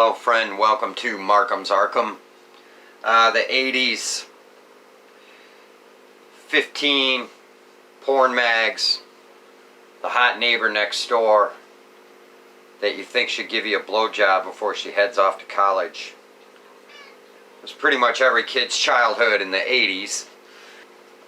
Hello friend, welcome to Markham's Arkham. The 80s, 15, porn mags, the hot neighbor next door that you think should give you a blowjob before she heads off to college. It was pretty much every kid's childhood in the 80s.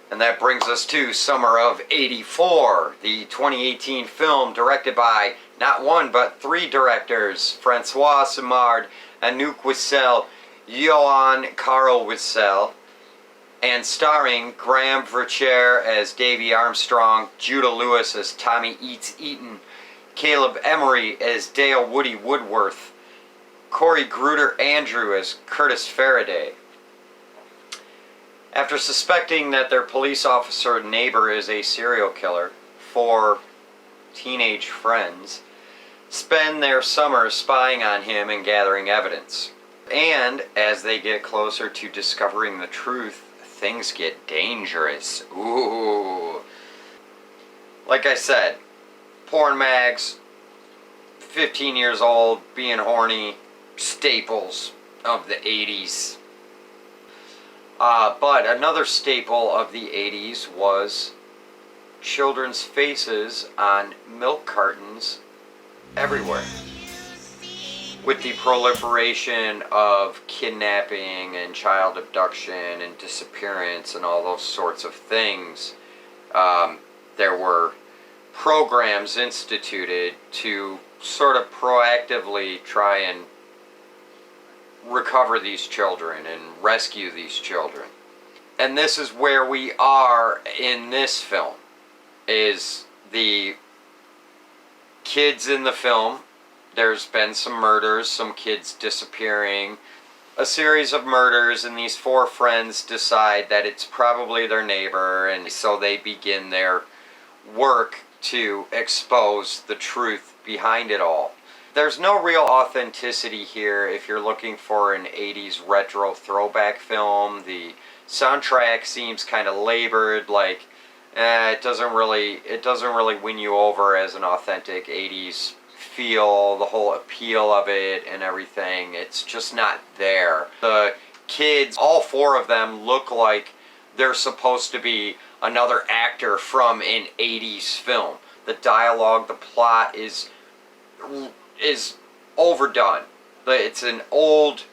And that brings us to summer of 84, the 2018 film directed by not one but three directors, Francois Simard, Anouk Wissel, Johan Carl Wissel, and starring Graham Vercher as Davy Armstrong, Judah Lewis as Tommy Eats Eaton, Caleb Emery as Dale Woody Woodworth, Corey Gruder Andrew as Curtis Faraday. After suspecting that their police officer neighbor is a serial killer, four teenage friends spend their summer spying on him and gathering evidence. And as they get closer to discovering the truth, things get dangerous. Ooh. Like I said, porn mags, 15 years old, being horny, staples of the 80s. But another staple of the 80s was children's faces on milk cartons everywhere. With the proliferation of kidnapping and child abduction and disappearance and all those sorts of things, there were programs instituted to sort of proactively try and recover these children and rescue these children. And this is where we are in this film, is the kids in the film. There's been some murders, some kids disappearing, a series of murders, and these four friends decide that it's probably their neighbor, and so they begin their work to expose the truth behind it all. There's no real authenticity here if you're looking for an 80s retro throwback film. The soundtrack seems kind of labored, like it doesn't really win you over as an authentic 80s feel, the whole appeal of it and everything. It's just not there. The kids, all four of them, look like they're supposed to be another actor from an 80s film. The dialogue, the plot is overdone. It's an old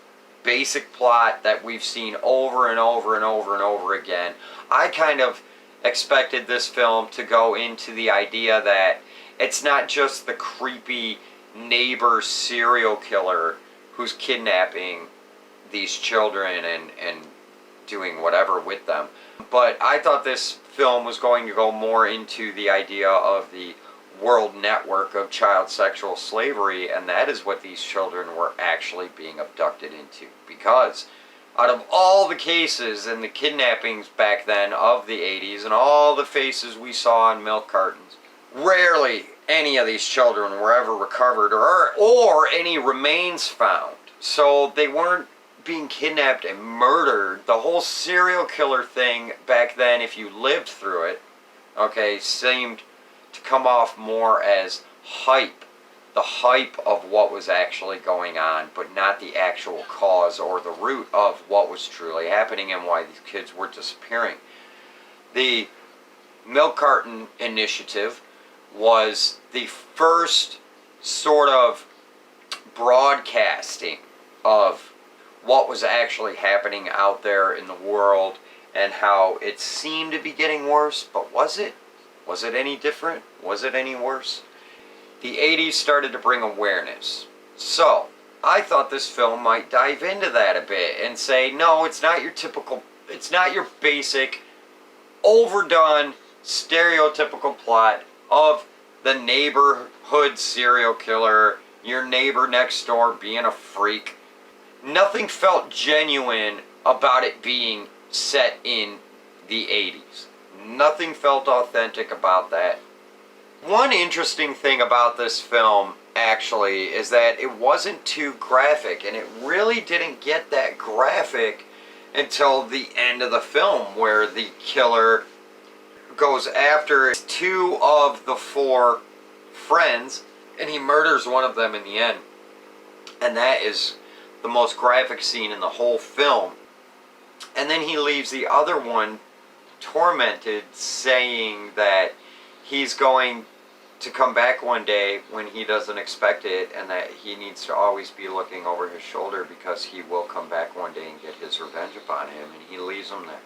basic plot that we've seen over and over and over and over again. I kind of expected this film to go into the idea that it's not just the creepy neighbor serial killer who's kidnapping these children and doing whatever with them, but I thought this film was going to go more into the idea of the world network of child sexual slavery, and that is what these children were actually being abducted into. Because out of all the cases and the kidnappings back then of the 80s and all the faces we saw on milk cartons, rarely any of these children were ever recovered or any remains found. So they weren't being kidnapped and murdered. The whole serial killer thing back then, if you lived through it, okay, seemed to come off more as hype, the hype of what was actually going on, but not the actual cause or the root of what was truly happening and why these kids were disappearing. The milk carton initiative was the first sort of broadcasting of what was actually happening out there in the world and how it seemed to be getting worse, but was it? Was it any different? Was it any worse? The 80s started to bring awareness. So, I thought this film might dive into that a bit and say, no, it's not your typical, it's not your basic, overdone, stereotypical plot of the neighborhood serial killer, your neighbor next door being a freak. Nothing felt genuine about it being set in the 80s. Nothing felt authentic about that. One interesting thing about this film, actually, is that it wasn't too graphic, and it really didn't get that graphic until the end of the film, where the killer goes after two of the four friends, and he murders one of them in the end. And that is the most graphic scene in the whole film. And then he leaves the other one tormented, saying that he's going to come back one day when he doesn't expect it, and that he needs to always be looking over his shoulder because he will come back one day and get his revenge upon him, and he leaves him there.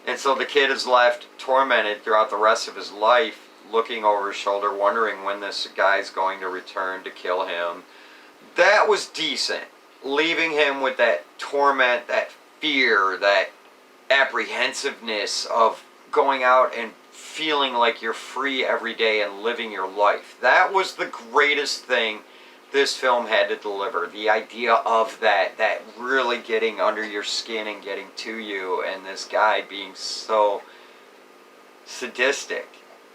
And so the kid is left tormented throughout the rest of his life, looking over his shoulder, wondering when this guy's going to return to kill him. That was decent. Leaving him with that torment, that fear, that apprehensiveness of going out and feeling like you're free every day and living your life. That was the greatest thing this film had to deliver. The idea of that really getting under your skin and getting to you, and this guy being so sadistic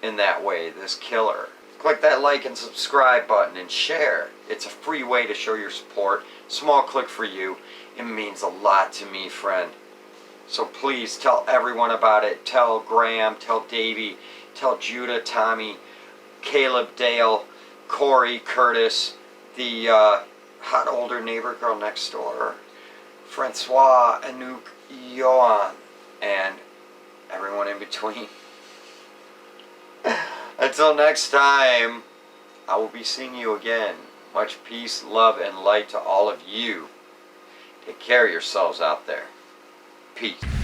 in that way, this killer. Click that like and subscribe button and share. It's a free way to show your support. Small click for you. It means a lot to me, friend. So please tell everyone about it. Tell Graham, tell Davey, tell Judah, Tommy, Caleb, Dale, Corey, Curtis, the hot older neighbor girl next door, Francois, Anouk, Johan, and everyone in between. Until next time, I will be seeing you again. Much peace, love, and light to all of you. Take care of yourselves out there. Peace.